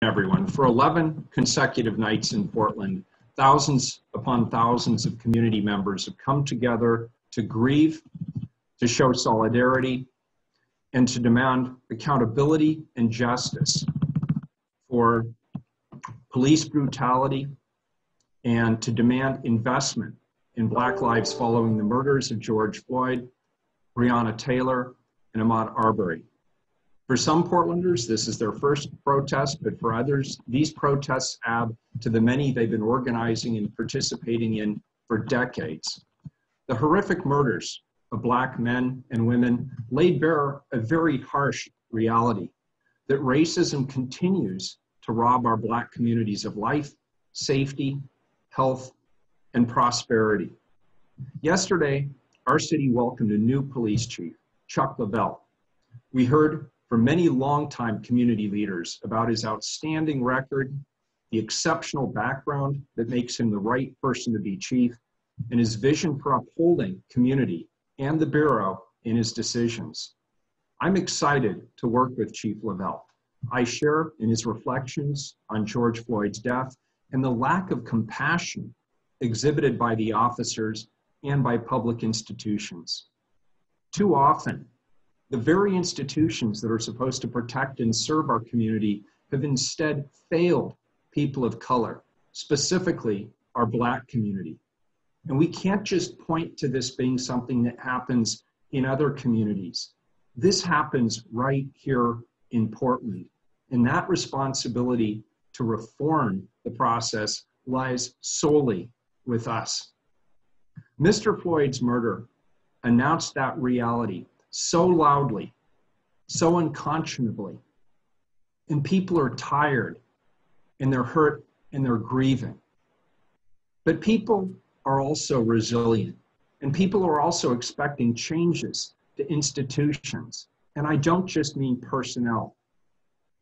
everyone. For 11 consecutive nights in Portland, thousands upon thousands of community members have come together to grieve, to show solidarity, and to demand accountability and justice for police brutality, and to demand investment in Black lives following the murders of George Floyd, Breonna Taylor, and Ahmaud Arbery. For some Portlanders, this is their first protest, but for others, these protests add to the many they've been organizing and participating in for decades. The horrific murders of Black men and women laid bare a very harsh reality that racism continues to rob our Black communities of life, safety, health, and prosperity. Yesterday, our city welcomed a new police chief, Chuck LaBelle. We heard from many longtime community leaders about his outstanding record, the exceptional background that makes him the right person to be chief, and his vision for upholding community and the Bureau in his decisions. I'm excited to work with Chief LaBelle. I share in his reflections on George Floyd's death and the lack of compassion exhibited by the officers and by public institutions. Too often, the very institutions that are supposed to protect and serve our community have instead failed people of color, specifically our Black community. And we can't just point to this being something that happens in other communities. This happens right here in Portland. And that responsibility to reform the process lies solely with us. Mr. Floyd's murder announced that reality so loudly, so unconscionably, and people are tired, and they're hurt, and they're grieving. But people are also resilient, and people are also expecting changes to institutions, and I don't just mean personnel.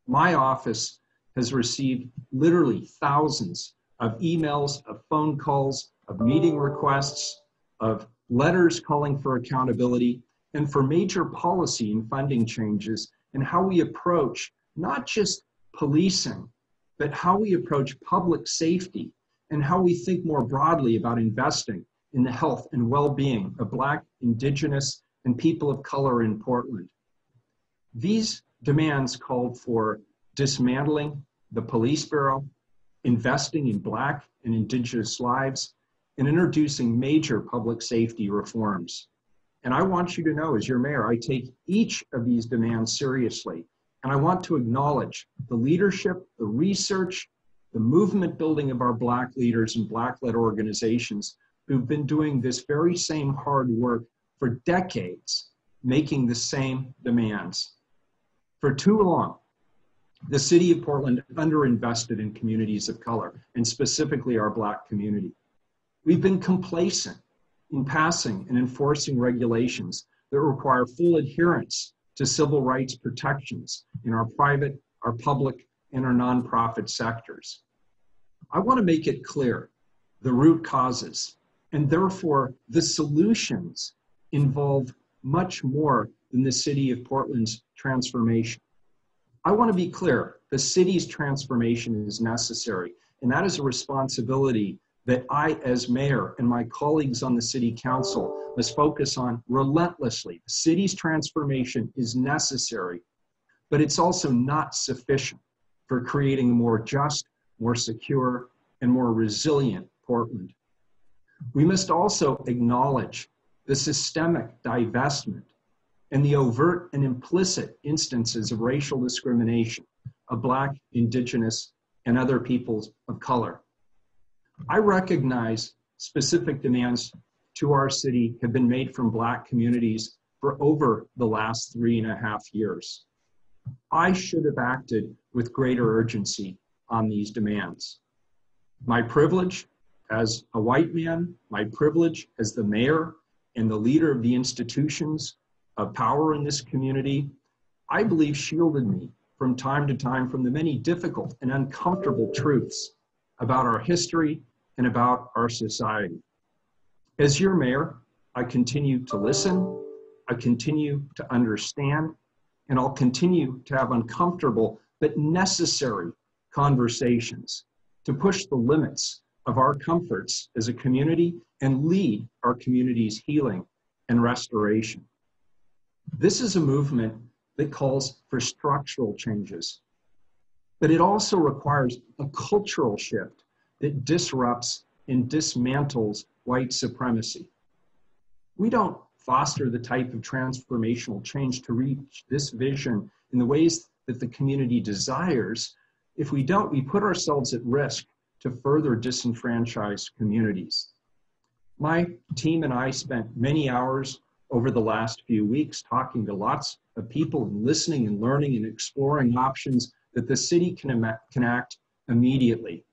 My office has received literally thousands of emails, of phone calls, of meeting requests, of letters calling for accountability, and for major policy and funding changes in how we approach not just policing, but how we approach public safety and how we think more broadly about investing in the health and well-being of Black, Indigenous, and people of color in Portland. These demands called for dismantling the police bureau, investing in Black and Indigenous lives, and introducing major public safety reforms. And I want you to know, as your mayor, I take each of these demands seriously. And I want to acknowledge the leadership, the research, the movement building of our Black leaders and Black-led organizations who've been doing this very same hard work for decades, making the same demands. For too long, the city of Portland underinvested in communities of color, and specifically our Black community. We've been complacent in passing and enforcing regulations that require full adherence to civil rights protections in our private, our public, and our nonprofit sectors. I want to make it clear the root causes, and therefore the solutions, involve much more than the city of Portland's transformation. I want to be clear, the city's transformation is necessary, and that is a responsibility that I, as mayor, and my colleagues on the city council must focus on relentlessly. The city's transformation is necessary, but it's also not sufficient for creating a more just, more secure, and more resilient Portland. We must also acknowledge the systemic divestment and the overt and implicit instances of racial discrimination of Black, Indigenous, and other peoples of color. I recognize specific demands to our city have been made from Black communities for over the last 3.5 years. I should have acted with greater urgency on these demands. My privilege as a white man, my privilege as the mayor and the leader of the institutions of power in this community, I believe shielded me from time to time from the many difficult and uncomfortable truths about our history and about our society. As your mayor, I continue to listen, I continue to understand, and I'll continue to have uncomfortable but necessary conversations, to push the limits of our comforts as a community and lead our community's healing and restoration. This is a movement that calls for structural changes, but it also requires a cultural shift that disrupts and dismantles white supremacy. We don't foster the type of transformational change to reach this vision in the ways that the community desires. If we don't, we put ourselves at risk to further disenfranchise communities. My team and I spent many hours over the last few weeks talking to lots of people and listening and learning and exploring options that the city can enact immediately.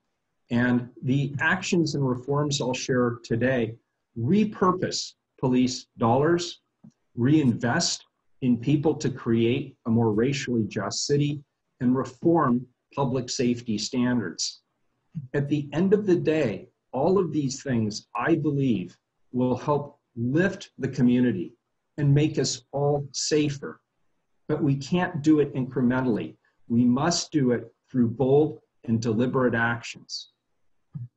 And the actions and reforms I'll share today: repurpose police dollars, reinvest in people to create a more racially just city, and reform public safety standards. At the end of the day, all of these things, I believe, will help lift the community and make us all safer. But we can't do it incrementally. We must do it through bold and deliberate actions.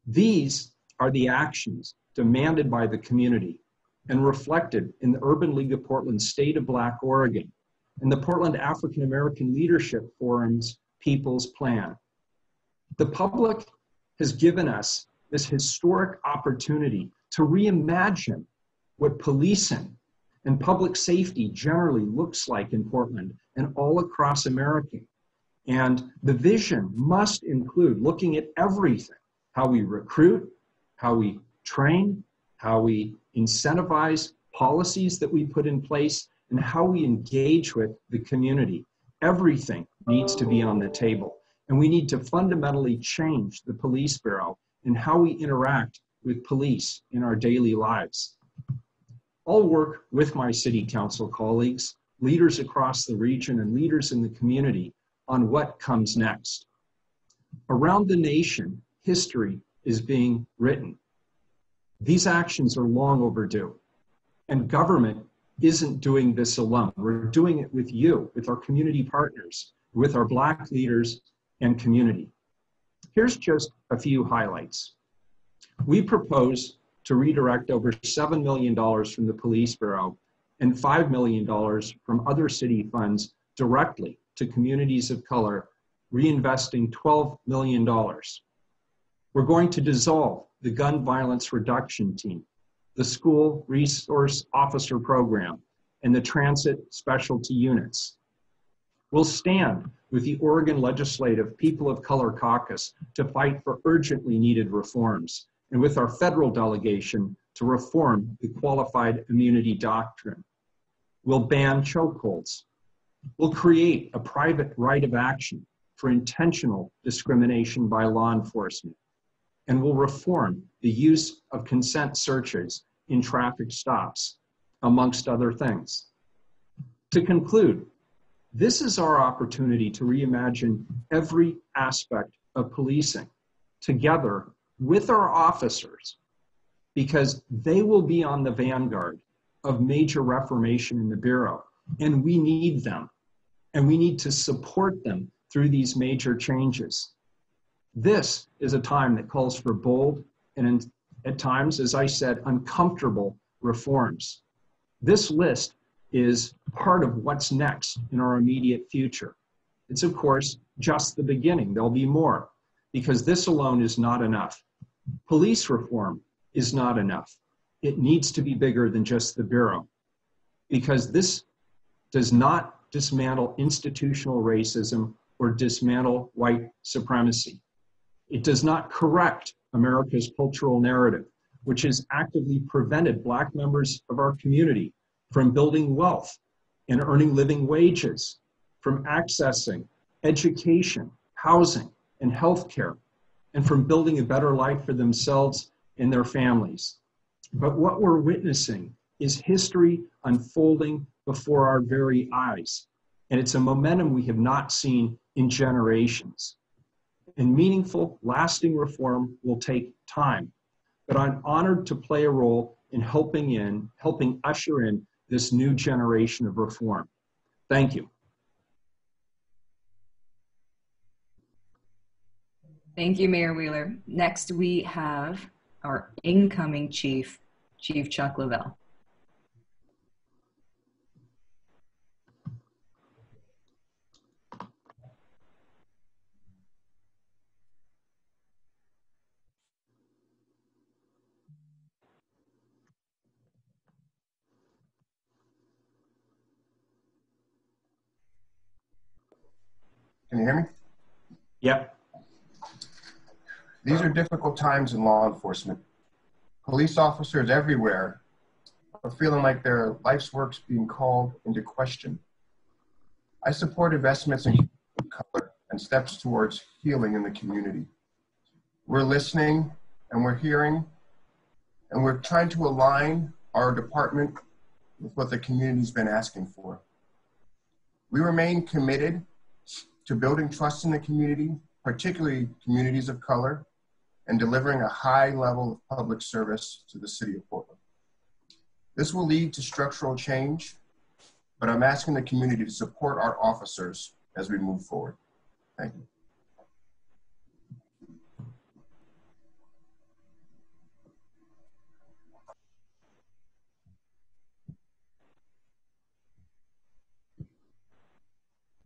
These are the actions demanded by the community and reflected in the Urban League of Portland's State of Black Oregon and the Portland African American Leadership Forum's People's Plan. The public has given us this historic opportunity to reimagine what policing and public safety generally looks like in Portland and all across America. And the vision must include looking at everything: how we recruit, how we train, how we incentivize policies that we put in place, and how we engage with the community. Everything needs to be on the table. And we need to fundamentally change the police bureau and how we interact with police in our daily lives. I'll work with my city council colleagues, leaders across the region, and leaders in the community on what comes next. Around the nation, history is being written. These actions are long overdue, and government isn't doing this alone. We're doing it with you, with our community partners, with our Black leaders and community. Here's just a few highlights. We propose to redirect over $7 million from the Police Bureau and $5 million from other city funds directly to communities of color, reinvesting $12 million. We're going to dissolve the Gun Violence Reduction Team, the School Resource Officer Program, and the Transit Specialty Units. We'll stand with the Oregon Legislative People of Color Caucus to fight for urgently needed reforms, and with our federal delegation to reform the Qualified Immunity Doctrine. We'll ban chokeholds. We'll create a private right of action for intentional discrimination by law enforcement. And we'll reform the use of consent searches in traffic stops, amongst other things. To conclude, this is our opportunity to reimagine every aspect of policing together with our officers, because they will be on the vanguard of major reformation in the Bureau, and we need them, and we need to support them through these major changes. This is a time that calls for bold and, at times, as I said, uncomfortable reforms. This list is part of what's next in our immediate future. It's, of course, just the beginning. There'll be more, because this alone is not enough. Police reform is not enough. It needs to be bigger than just the Bureau, because this does not dismantle institutional racism or dismantle white supremacy. It does not correct America's cultural narrative, which has actively prevented Black members of our community from building wealth and earning living wages, from accessing education, housing, and healthcare, and from building a better life for themselves and their families. But what we're witnessing is history unfolding before our very eyes, and it's a momentum we have not seen in generations. And meaningful, lasting reform will take time, but I'm honored to play a role in helping usher in this new generation of reform. Thank you. Thank you, Mayor Wheeler. Next, we have our incoming chief, Chief Chuck LaBelle. Can you hear me? Yep. These are difficult times in law enforcement. Police officers everywhere are feeling like their life's work's being called into question. I support investments in color and steps towards healing in the community. We're listening and we're hearing, and we're trying to align our department with what the community's been asking for. We remain committed to building trust in the community, particularly communities of color, and delivering a high level of public service to the city of Portland. This will lead to structural change, but I'm asking the community to support our officers as we move forward. Thank you.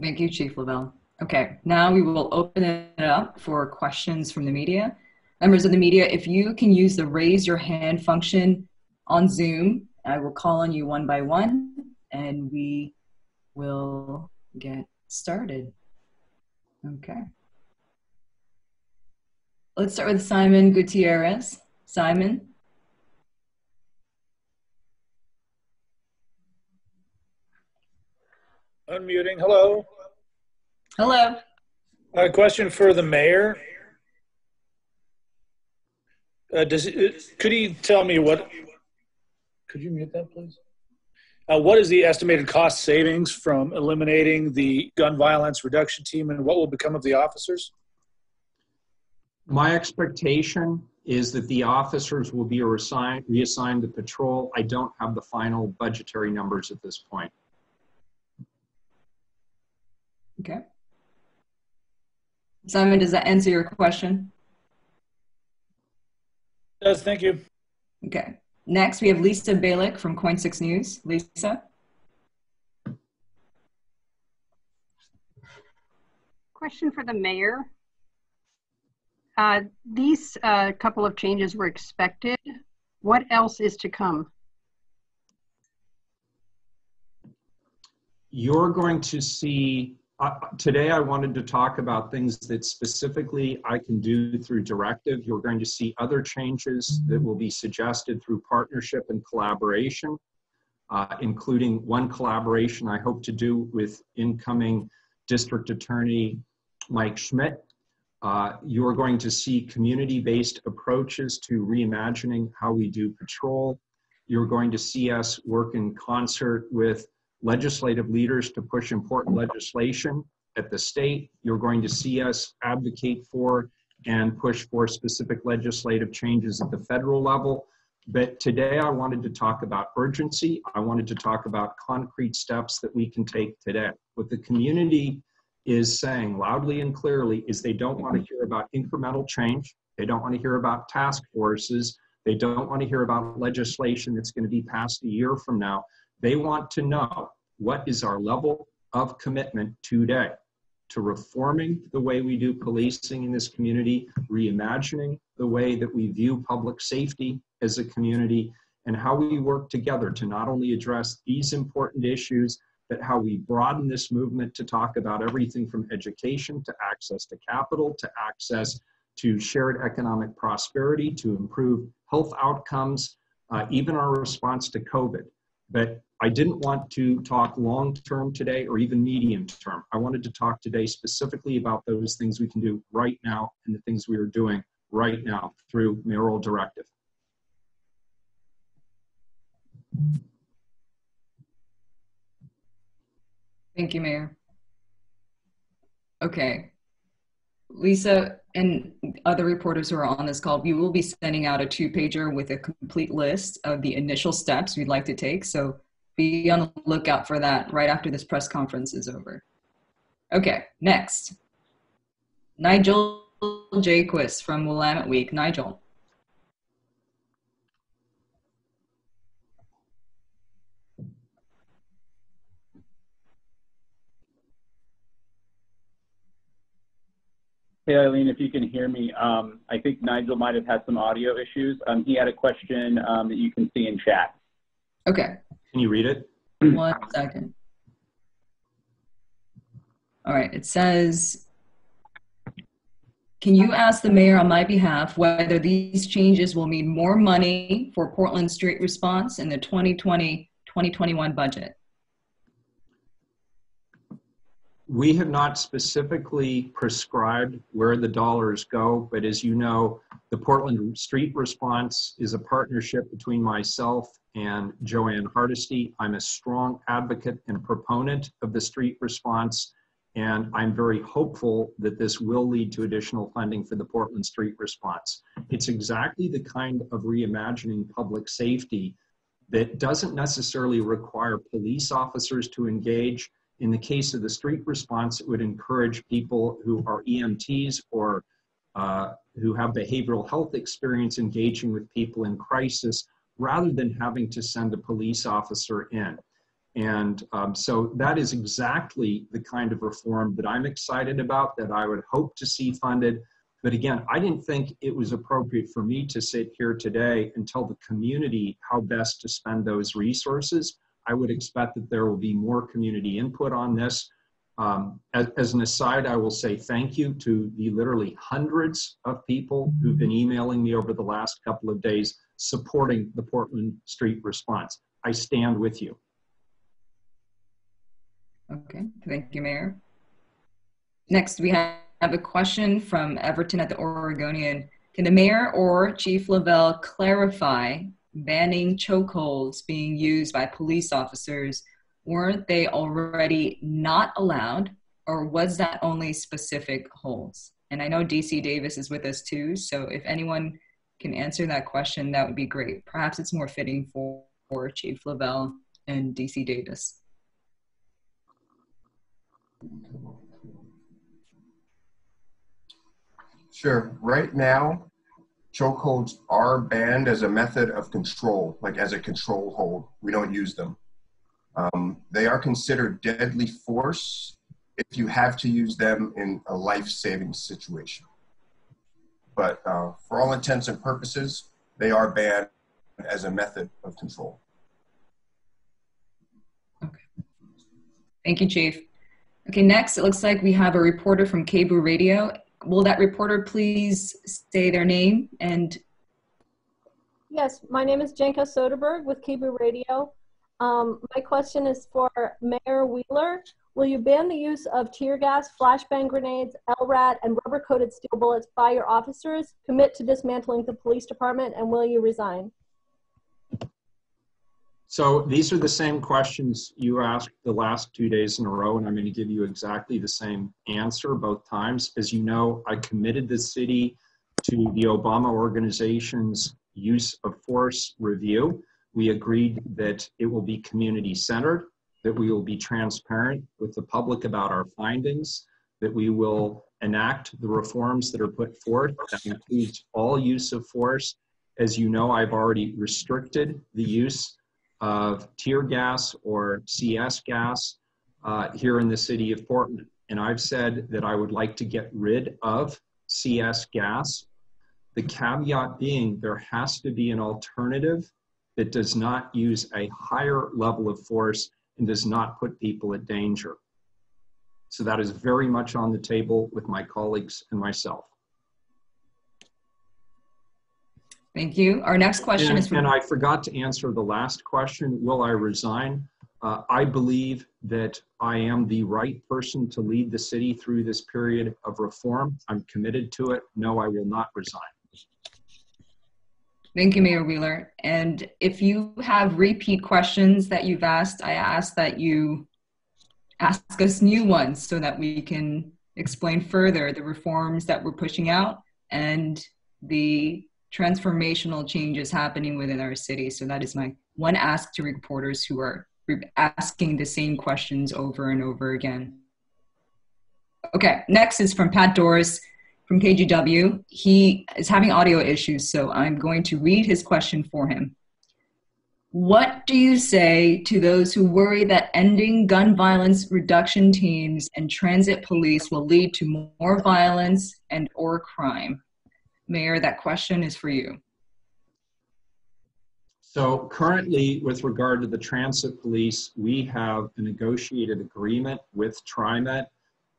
Thank you, Chief LaBelle. Okay, now we will open it up for questions from the media. Members of the media, if you can use the raise your hand function on Zoom, I will call on you one by one and we will get started. Okay. Let's start with Simon Gutierrez. Simon. Unmuting. Hello. Hello. A question for the mayor. Could he tell me what? Could you mute that, please? What is the estimated cost savings from eliminating the gun violence reduction team, and what will become of the officers? My expectation is that the officers will be reassigned to patrol. I don't have the final budgetary numbers at this point. Okay. Simon, does that answer your question? It does, thank you. Okay. Next, we have Lisa Balick from Coin 6 News. Lisa. Question for the mayor. These couple of changes were expected. What else is to come? You're going to see, today I wanted to talk about things that specifically I can do through directive. You're going to see other changes that will be suggested through partnership and collaboration, including one collaboration I hope to do with incoming District Attorney Mike Schmidt. You're going to see community-based approaches to reimagining how we do patrol. You're going to see us work in concert with legislative leaders to push important legislation at the state. You're going to see us advocate for and push for specific legislative changes at the federal level. But today I wanted to talk about urgency. I wanted to talk about concrete steps that we can take today. What the community is saying loudly and clearly is they don't want to hear about incremental change. They don't want to hear about task forces. They don't want to hear about legislation that's going to be passed a year from now. They want to know what is our level of commitment today to reforming the way we do policing in this community, reimagining the way that we view public safety as a community, and how we work together to not only address these important issues, but how we broaden this movement to talk about everything from education to access to capital, to access to shared economic prosperity, to improve health outcomes, even our response to COVID. But I didn't want to talk long-term today or even medium-term. I wanted to talk today specifically about those things we can do right now and the things we are doing right now through mayoral directive. Thank you, Mayor. Okay. Lisa and other reporters who are on this call, we will be sending out a 2-pager with a complete list of the initial steps we'd like to take. So be on the lookout for that right after this press conference is over. Okay, next. Nigel Jaquist from Willamette Week. Nigel. Hey, Eileen, if you can hear me, I think Nigel might have had some audio issues. He had a question that you can see in chat. Okay. Can you read it? 1 second. All right, it says, can you ask the mayor on my behalf whether these changes will mean more money for Portland street response in the 2020-2021 budget? We have not specifically prescribed where the dollars go, but as you know, the Portland Street Response is a partnership between myself and Joanne Hardesty. I'm a strong advocate and proponent of the street response, and I'm very hopeful that this will lead to additional funding for the Portland Street Response. It's exactly the kind of reimagining public safety that doesn't necessarily require police officers to engage. In the case of the street response, it would encourage people who are EMTs or who have behavioral health experience engaging with people in crisis rather than having to send a police officer in. And so that is exactly the kind of reform that I'm excited about, that I would hope to see funded. But again, I didn't think it was appropriate for me to sit here today and tell the community how best to spend those resources. I would expect that there will be more community input on this. As an aside, I will say thank you to the literally hundreds of people who've been emailing me over the last couple of days supporting the Portland Street Response. I stand with you. Okay, thank you, Mayor. Next, we have a question from Everton at the Oregonian. Can the mayor or Chief LaBelle clarify banning chokeholds being used by police officers? Weren't they already not allowed, or was that only specific holds? And I know DC Davis is with us too, so if anyone can answer that question, that would be great. Perhaps it's more fitting for Chief LaBelle and DC Davis. Sure. Right now, chokeholds are banned as a method of control, like as a control hold. We don't use them. They are considered deadly force if you have to use them in a life-saving situation. But for all intents and purposes, they are banned as a method of control. Okay. Thank you, Chief. Okay, next, it looks like we have a reporter from Cable Radio. Will that reporter please say their name and... Yes, my name is Jenka Soderberg with Cable Radio. My question is for Mayor Wheeler. Will you ban the use of tear gas, flashbang grenades, LRAD, and rubber-coated steel bullets by your officers? Commit to dismantling the police department, and will you resign? So these are the same questions you asked the last 2 days in a row, and I'm going to give you exactly the same answer both times. As you know, I committed the city to the Obama organization's use of force review. We agreed that it will be community-centered, that we will be transparent with the public about our findings, that we will enact the reforms that are put forth. That includes all use of force. As you know, I've already restricted the use of tear gas or CS gas here in the city of Portland. And I've said that I would like to get rid of CS gas. The caveat being there has to be an alternative that does not use a higher level of force and does not put people at danger. So that is very much on the table with my colleagues and myself. Thank you. Our next question is from... And I forgot to answer the last question, will I resign? I believe that I am the right person to lead the city through this period of reform. I'm committed to it. No, I will not resign. Thank you, Mayor Wheeler. And if you have repeat questions that you've asked, I ask that you ask us new ones so that we can explain further the reforms that we're pushing out and the transformational changes happening within our city. So that is my one ask to reporters who are asking the same questions over and over again. Okay, next is from Pat Doris. from KGW. He is having audio issues, so I'm going to read his question for him. What do you say to those who worry that ending gun violence reduction teams and transit police will lead to more violence and or crime? Mayor, that question is for you. So currently, with regard to the transit police, we have a negotiated agreement with TriMet.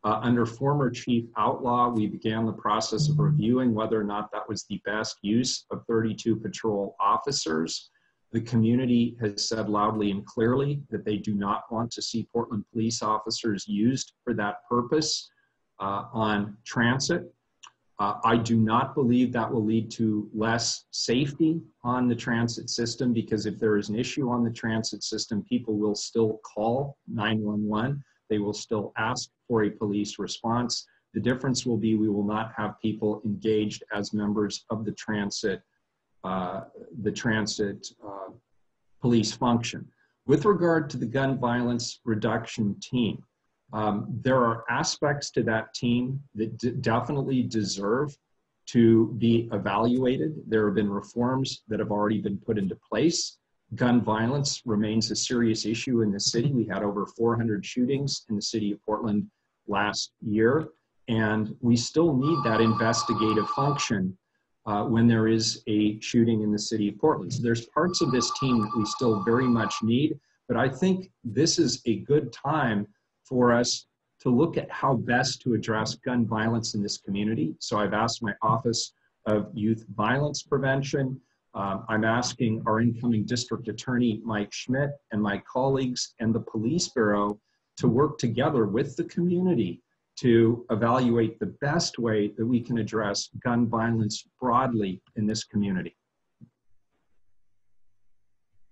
Under former Chief Outlaw, we began the process of reviewing whether or not that was the best use of 32 patrol officers. The community has said loudly and clearly that they do not want to see Portland police officers used for that purpose on transit. I do not believe that will lead to less safety on the transit system, because if there is an issue on the transit system, people will still call 911. They will still ask for a police response. The difference will be we will not have people engaged as members of the transit police function. With regard to the gun violence reduction team, there are aspects to that team that definitely deserve to be evaluated. There have been reforms that have already been put into place. Gun violence remains a serious issue in the city. We had over 400 shootings in the city of Portland last year, and we still need that investigative function when there is a shooting in the city of Portland. So there's parts of this team that we still very much need, but I think this is a good time for us to look at how best to address gun violence in this community. So I've asked my Office of Youth Violence Prevention. I'm asking our incoming District Attorney, Mike Schmidt, and my colleagues and the Police Bureau to work together with the community to evaluate the best way that we can address gun violence broadly in this community.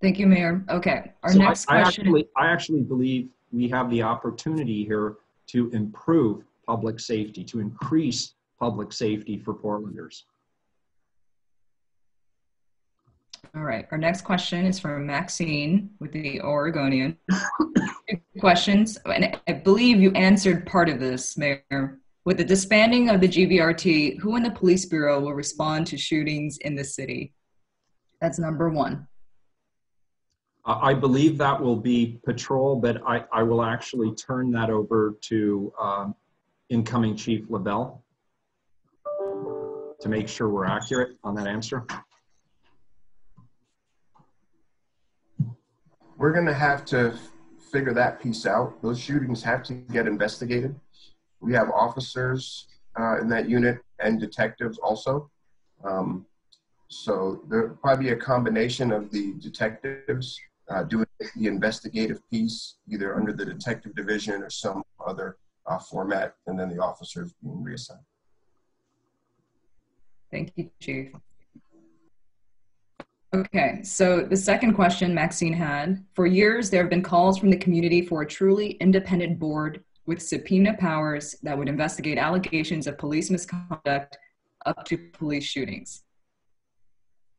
Thank you, Mayor. Okay, our next question. I actually believe we have the opportunity here to improve public safety, to increase public safety for Portlanders. All right, our next question is from Maxine with the Oregonian. Questions, and I believe you answered part of this, Mayor. With the disbanding of the GVRT, who in the Police Bureau will respond to shootings in the city? That's number one. I believe that will be patrol, but I will actually turn that over to incoming Chief LaBelle to make sure we're accurate on that answer. We're going to have to figure that piece out. Those shootings have to get investigated. We have officers in that unit and detectives also. So there'll probably be a combination of the detectives doing the investigative piece, either under the detective division or some other format, and then the officers being reassigned. Thank you, Chief. Okay, so the second question Maxine had, for years there have been calls from the community for a truly independent board with subpoena powers that would investigate allegations of police misconduct up to police shootings.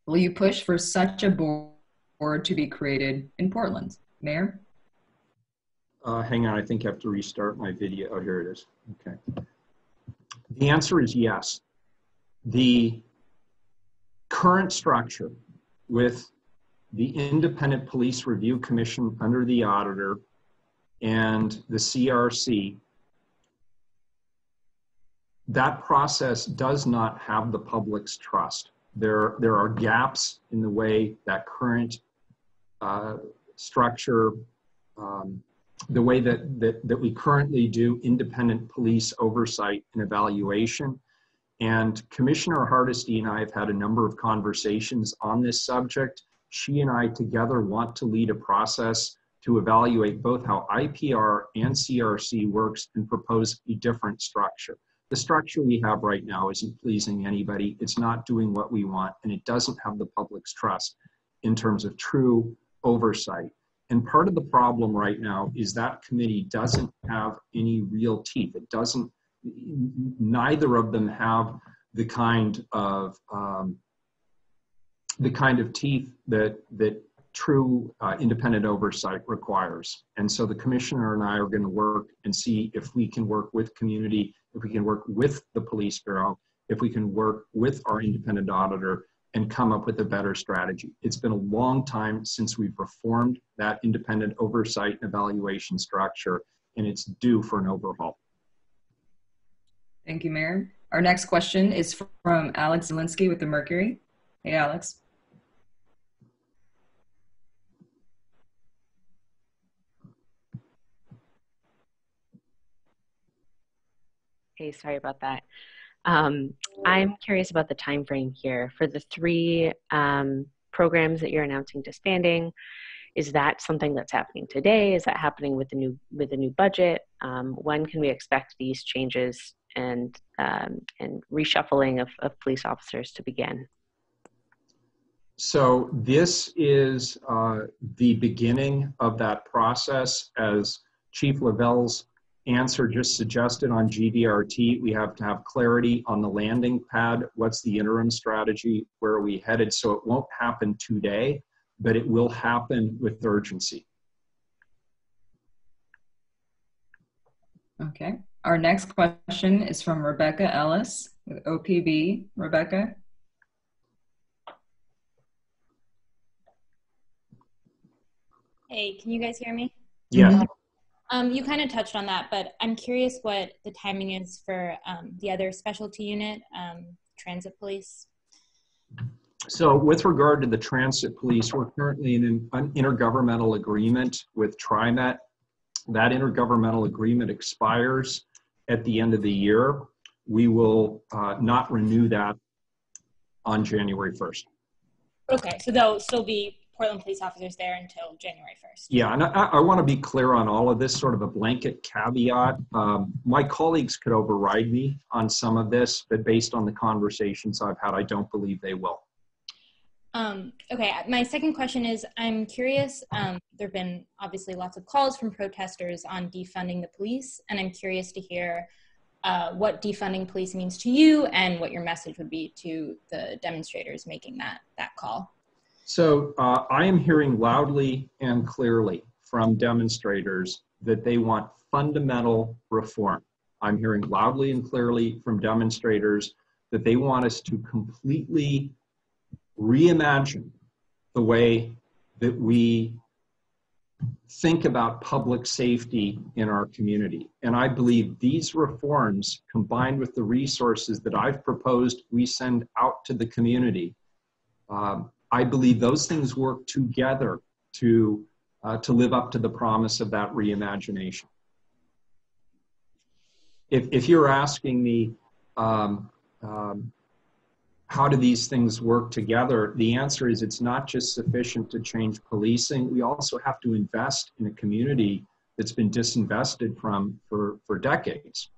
Will you push for such a board to be created in Portland? Mayor? Hang on, I think I have to restart my video. Oh, here it is. Okay. The answer is yes. The current structure with the Independent Police Review Commission under the auditor and the CRC, that process does not have the public's trust. There are gaps in the way that current structure, the way that we currently do independent police oversight and evaluation. And Commissioner Hardesty and I have had a number of conversations on this subject. She and I together want to lead a process to evaluate both how IPR and CRC works and propose a different structure. The structure we have right now isn't pleasing anybody. It's not doing what we want, and it doesn't have the public's trust in terms of true oversight. And part of the problem right now is that committee doesn't have any real teeth. It doesn't. Neither of them have the kind of teeth that true independent oversight requires. And so the commissioner and I are going to work and see if we can work with community, if we can work with the Police Bureau if we can work with our independent auditor and come up with a better strategy. It's been a long time since we've reformed that independent oversight and evaluation structure, and it's due for an overhaul. Thank you, Mayor. Our next question is from Alex Zielinski with the Mercury. Hey, Alex. Hey, sorry about that. I'm curious about the time frame here for the 3 programs that you're announcing disbanding. Is that something that's happening today? Is that happening with the new budget? When can we expect these changes and reshuffling of police officers to begin? So this is the beginning of that process. As Chief LaBelle's answer just suggested on GVRT, we have to have clarity on the landing pad. What's the interim strategy? Where are we headed? So it won't happen today, but it will happen with urgency. Okay. Our next question is from Rebecca Ellis with OPB. Rebecca. Hey, can you guys hear me? Yeah. You kind of touched on that, but I'm curious what the timing is for the other specialty unit, transit police. So with regard to the transit police, we're currently in an intergovernmental agreement with TriMet. That intergovernmental agreement expires at the end of the year. We will not renew that on January 1st. Okay, so there'll still be Portland police officers there until January 1st. Yeah, and I want to be clear on all of this, sort of a blanket caveat. My colleagues could override me on some of this, but based on the conversations I've had, I don't believe they will. Okay, my second question is, I'm curious, there have been obviously lots of calls from protesters on defunding the police, and I'm curious to hear what defunding police means to you and what your message would be to the demonstrators making that call. So I am hearing loudly and clearly from demonstrators that they want fundamental reform. I'm hearing loudly and clearly from demonstrators that they want us to completely reimagine the way that we think about public safety in our community. And I believe these reforms, combined with the resources that I've proposed we send out to the community, I believe those things work together to live up to the promise of that reimagination. If you're asking me, how do these things work together? The answer is it's not just sufficient to change policing. We also have to invest in a community that's been disinvested from for decades.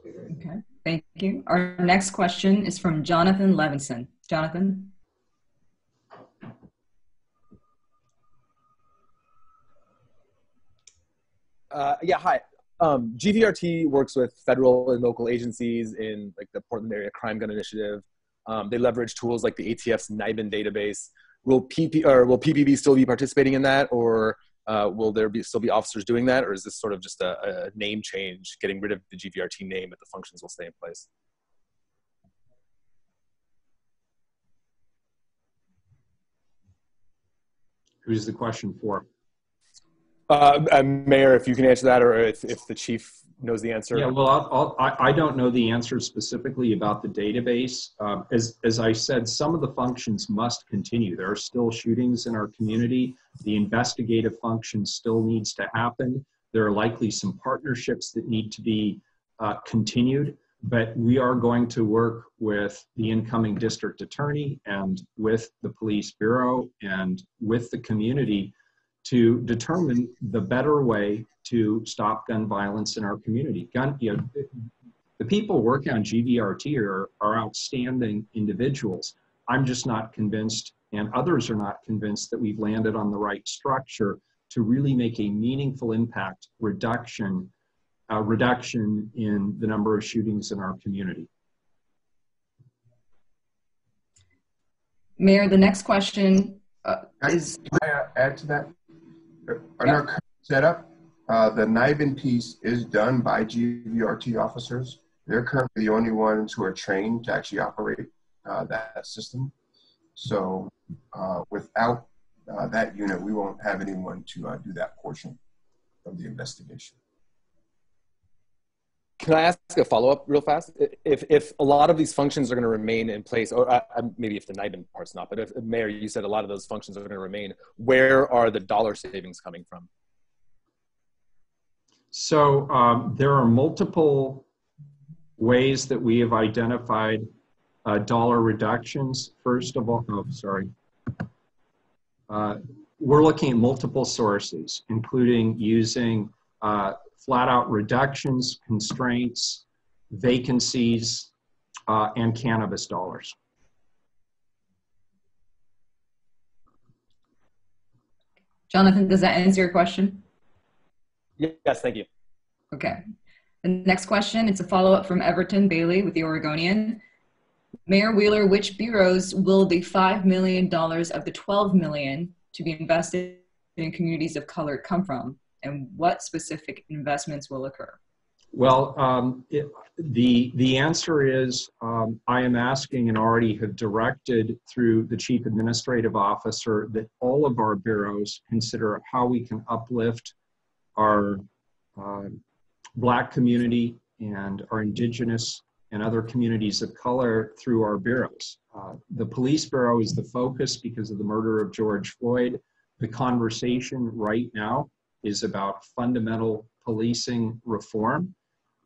Okay, thank you. Our next question is from Jonathan Levinson. Jonathan. Yeah, hi. GVRT works with federal and local agencies in like the Portland Area Crime Gun Initiative. They leverage tools like the ATF's NIBIN database. Will PPB still be participating in that, or will there still be officers doing that, or is this sort of just a name change, getting rid of the GVRT name, but the functions will stay in place? Who's the question for? Mayor, if you can answer that, or if the chief knows the answer. Yeah, well, I don't know the answer specifically about the database. As I said, some of the functions must continue. There are still shootings in our community. The investigative function still needs to happen. There are likely some partnerships that need to be continued, but we are going to work with the incoming district attorney and with the police bureau and with the community to determine the better way to stop gun violence in our community. The people working on GVRT are outstanding individuals. I'm just not convinced, and others are not convinced, that we've landed on the right structure to really make a meaningful impact reduction in the number of shootings in our community. Mayor, the next question is... Can I add to that? Are our current setup, The NIBIN piece is done by GVRT officers. They're currently the only ones who are trained to actually operate that system. So without that unit, we won't have anyone to do that portion of the investigation. Can I ask a follow-up real fast? If a lot of these functions are going to remain in place, or maybe if the NIBIN part's not, but if Mayor, you said a lot of those functions are going to remain, where are the dollar savings coming from? So there are multiple ways that we have identified dollar reductions. First of all, we're looking at multiple sources, including using flat out reductions, constraints, vacancies, and cannabis dollars. Jonathan, does that answer your question? Yes, thank you. Okay. The next question, it's a follow-up from Everton Bailey with the Oregonian. Mayor Wheeler, which bureaus will the $5 million of the $12 million to be invested in communities of color come from? And what specific investments will occur? Well, the answer is I am asking and already have directed through the Chief Administrative Officer that all of our bureaus consider how we can uplift our Black community and our Indigenous and other communities of color through our bureaus. The Police Bureau is the focus because of the murder of George Floyd. The conversation right now is about fundamental policing reform.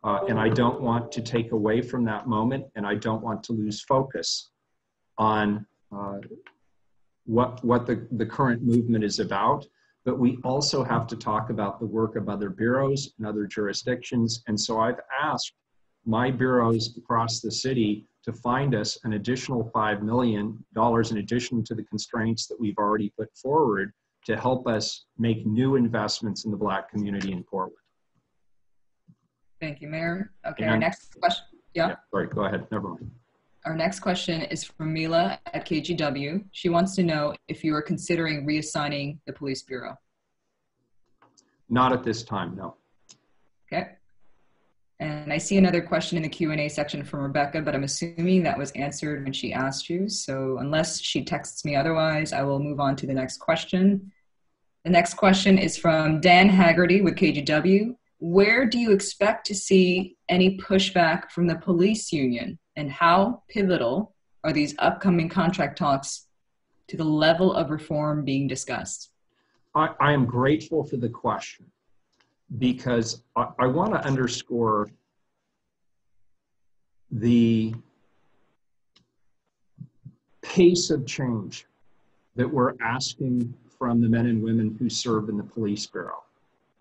And I don't want to take away from that moment, and I don't want to lose focus on what the current movement is about. But we also have to talk about the work of other bureaus and other jurisdictions. And so I've asked my bureaus across the city to find us an additional $5 million in addition to the constraints that we've already put forward to help us make new investments in the Black community in Portland. Thank you, Mayor. Okay, our next question. Yeah. Sorry, go ahead. Never mind. Our next question is from Mila at KGW. She wants to know if you are considering reassigning the Police Bureau. Not at this time, no. Okay. And I see another question in the Q&A section from Rebecca, but I'm assuming that was answered when she asked you. So unless she texts me otherwise, I will move on to the next question. The next question is from Dan Haggerty with KGW. Where do you expect to see any pushback from the police union, and how pivotal are these upcoming contract talks to the level of reform being discussed? I am grateful for the question because I want to underscore the pace of change that we're asking from the men and women who serve in the Police Bureau.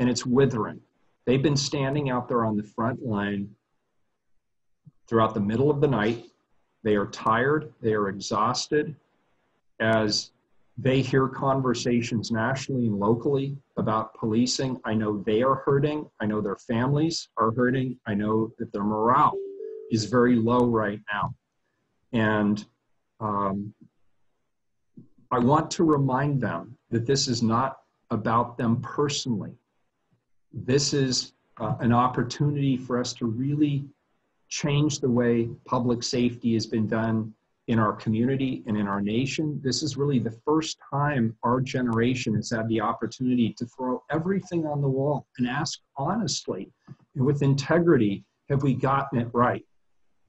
And it's withering. They've been standing out there on the front line throughout the middle of the night. They are tired, they are exhausted as they hear conversations nationally and locally about policing. I know they are hurting. I know their families are hurting. I know that their morale is very low right now. And I want to remind them that this is not about them personally. This is an opportunity for us to really change the way public safety has been done in our community and in our nation. This is really the first time our generation has had the opportunity to throw everything on the wall and ask honestly and with integrity, have we gotten it right?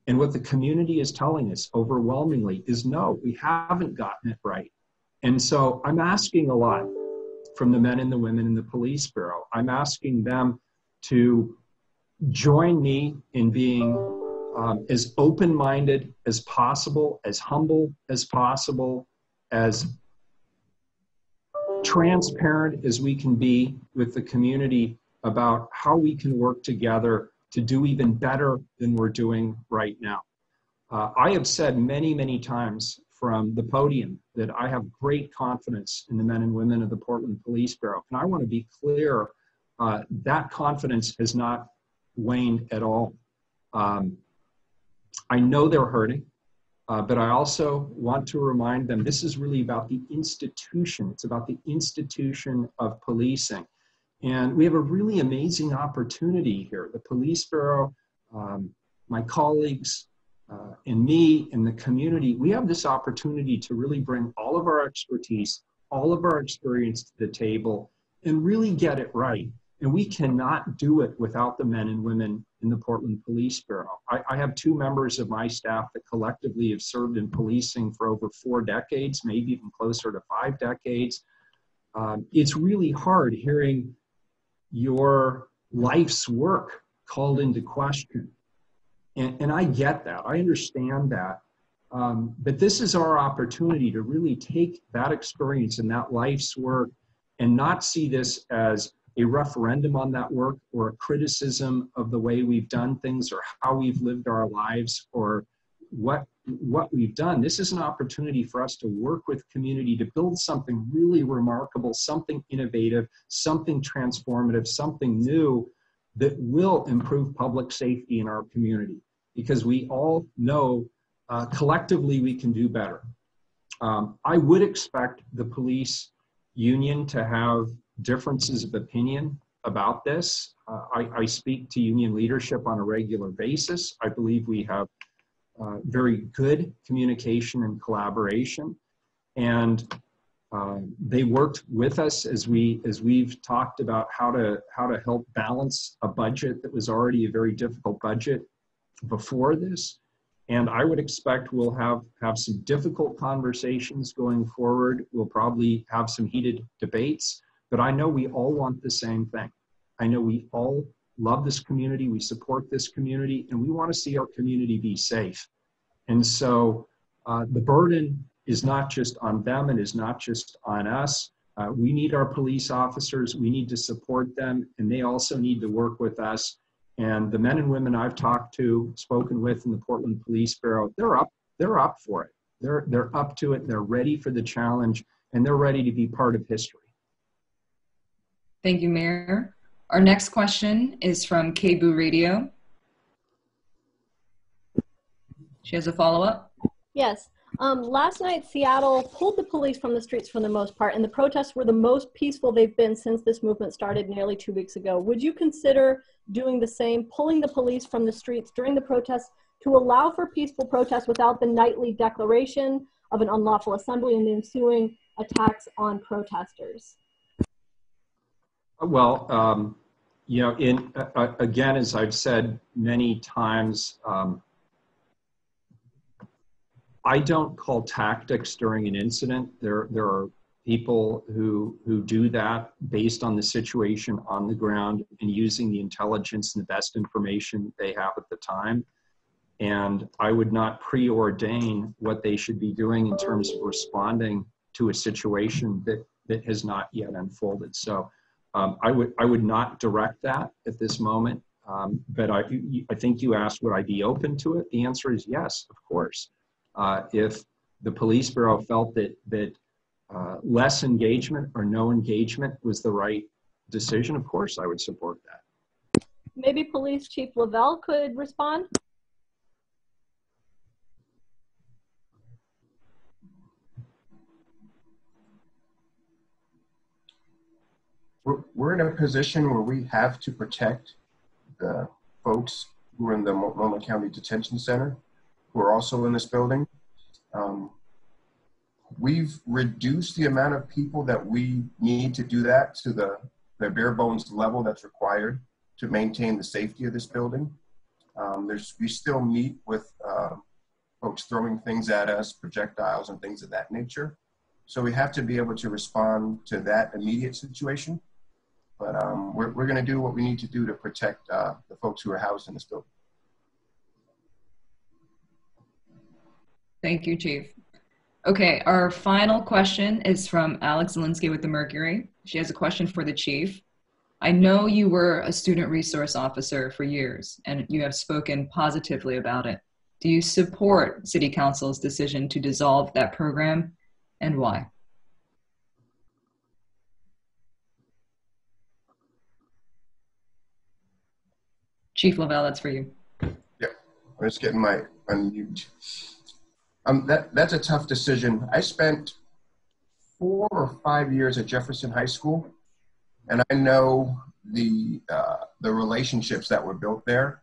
And what the community is telling us overwhelmingly is no, we haven't gotten it right. And so I'm asking a lot from the men and the women in the Police Bureau. I'm asking them to join me in being as open-minded as possible, as humble as possible, as transparent as we can be with the community about how we can work together to do even better than we're doing right now. I have said many, many times from the podium that I have great confidence in the men and women of the Portland Police Bureau. And I want to be clear, that confidence has not waned at all. I know they're hurting, but I also want to remind them this is really about the institution. It's about the institution of policing. And we have a really amazing opportunity here. The Police Bureau, my colleagues, and me and the community, we have this opportunity to really bring all of our expertise, all of our experience to the table and really get it right. And we cannot do it without the men and women in the Portland Police Bureau. I have 2 members of my staff that collectively have served in policing for over 4 decades, maybe even closer to 5 decades. It's really hard hearing your life's work called into question. And I get that, I understand that. But this is our opportunity to really take that experience and that life's work and not see this as a referendum on that work or a criticism of the way we've done things or how we've lived our lives or what we've done. This is an opportunity for us to work with community to build something really remarkable, something innovative, something transformative, something new that will improve public safety in our community, because we all know collectively we can do better. I would expect the police union to have differences of opinion about this. I speak to union leadership on a regular basis. I believe we have very good communication and collaboration, and they worked with us as we've talked about how to help balance a budget that was already a very difficult budget before this. And I would expect we'll have some difficult conversations going forward. We'll probably have some heated debates, but I know we all want the same thing. I know we all love this community, we support this community, and we want to see our community be safe. And so the burden is not just on them, it is not just on us. We need our police officers, we need to support them, and they also need to work with us. And the men and women I've talked to, spoken with in the Portland Police Bureau, they're up for it. They're up to it, they're ready for the challenge, and they're ready to be part of history. Thank you, Mayor. Our next question is from KBOO Radio. She has a follow-up. Yes. Last night, Seattle pulled the police from the streets for the most part, and the protests were the most peaceful they've been since this movement started nearly 2 weeks ago. Would you consider doing the same, pulling the police from the streets during the protests to allow for peaceful protests without the nightly declaration of an unlawful assembly and the ensuing attacks on protesters? Well, you know, again, as I've said many times, I don't call tactics during an incident. There are people who do that based on the situation on the ground and using the intelligence and the best information they have at the time. And I would not preordain what they should be doing in terms of responding to a situation that has not yet unfolded. So I would not direct that at this moment. But I think you asked, would I be open to it? The answer is yes, of course. If the Police Bureau felt that less engagement or no engagement was the right decision, of course I would support that. Maybe Police Chief LaBelle could respond? We're in a position where we have to protect the folks who are in the Multnomah County Detention Center, who are also in this building. We've reduced the amount of people that we need to do that to the bare bones level that's required to maintain the safety of this building. We still meet with folks throwing things at us, projectiles and things of that nature. So we have to be able to respond to that immediate situation. But we're going to do what we need to do to protect the folks who are housed in this building. Thank you, Chief. Okay, our final question is from Alex Zielinski with the Mercury. She has a question for the Chief. I know you were a student resource officer for years, and you have spoken positively about it. Do you support City Council's decision to dissolve that program, and why? Chief LaBelle, that's for you. Yeah, I'm just getting my unmute. That's a tough decision. I spent 4 or 5 years at Jefferson High School, and I know the relationships that were built there.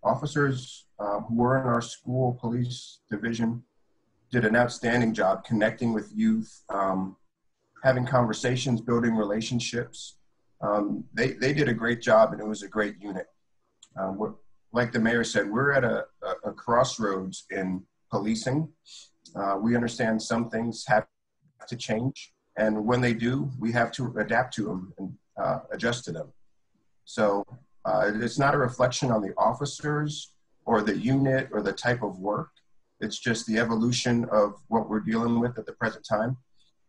Officers who were in our school police division did an outstanding job connecting with youth, having conversations, building relationships. They did a great job, and it was a great unit. Like the mayor said, we're at a crossroads in policing. We understand some things have to change, and when they do, we have to adapt to them and adjust to them. So it's not a reflection on the officers or the unit or the type of work. It's just the evolution of what we're dealing with at the present time.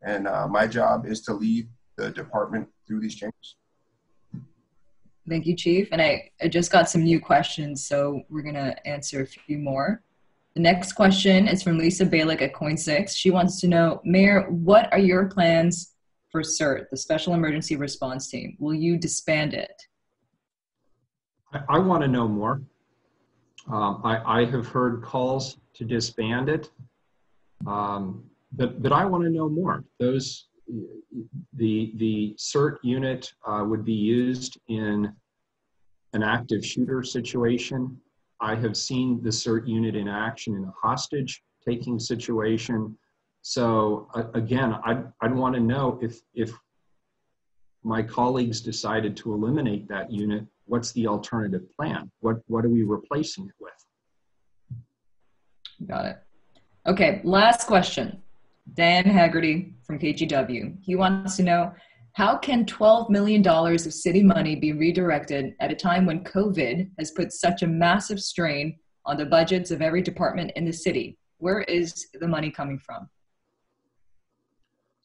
And my job is to lead the department through these changes. Thank you, Chief. And I just got some new questions, so we're going to answer a few more. The next question is from Lisa Balick at Coin6. She wants to know, Mayor, what are your plans for CERT, the Special Emergency Response Team? Will you disband it? I want to know more. I have heard calls to disband it, but I want to know more. The CERT unit would be used in an active shooter situation. I have seen the CERT unit in action in a hostage-taking situation. So again, I'd want to know if my colleagues decided to eliminate that unit, what's the alternative plan? What are we replacing it with? Got it. Okay, last question. Dan Haggerty from KGW. He wants to know, how can $12 million of city money be redirected at a time when COVID has put such a massive strain on the budgets of every department in the city? Where is the money coming from?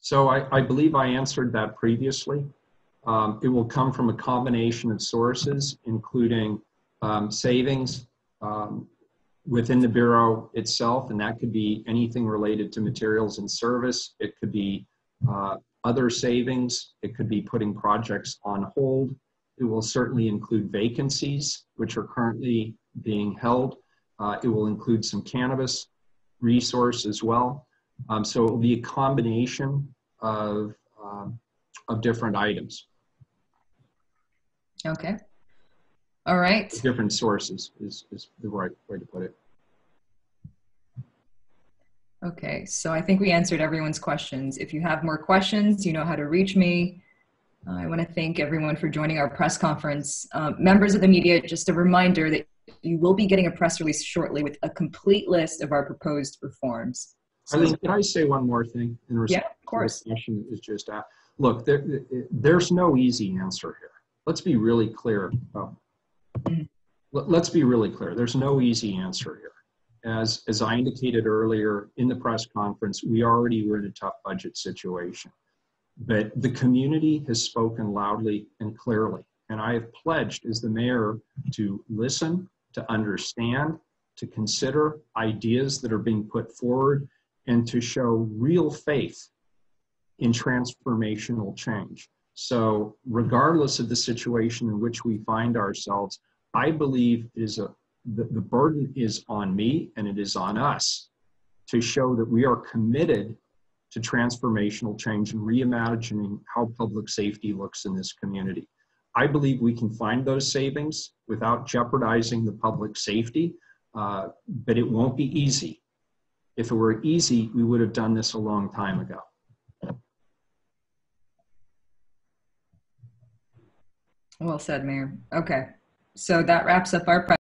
So I believe I answered that previously. It will come from a combination of sources, including savings within the Bureau itself, and that could be anything related to materials and service. It could be other savings. It could be putting projects on hold. It will certainly include vacancies, which are currently being held. It will include some cannabis resource as well. So it will be a combination of different items. Okay. All right. Different sources is the right way to put it. Okay, so I think we answered everyone's questions. If you have more questions, you know how to reach me. I want to thank everyone for joining our press conference. Members of the media, just a reminder that you will be getting a press release shortly with a complete list of our proposed reforms. So, Eileen, can I say one more thing in response of course. to the question that was just asked? Look, there's no easy answer here. Let's be really clear. Let's be really clear. There's no easy answer here. As I indicated earlier in the press conference, we already were in a tough budget situation. But the community has spoken loudly and clearly. And I have pledged as the mayor to listen, to understand, to consider ideas that are being put forward, and to show real faith in transformational change. So regardless of the situation in which we find ourselves, I believe the burden is on me and it is on us to show that we are committed to transformational change and reimagining how public safety looks in this community. I believe we can find those savings without jeopardizing the public safety, but it won't be easy. If it were easy, we would have done this a long time ago. Well said, Mayor. Okay, so that wraps up our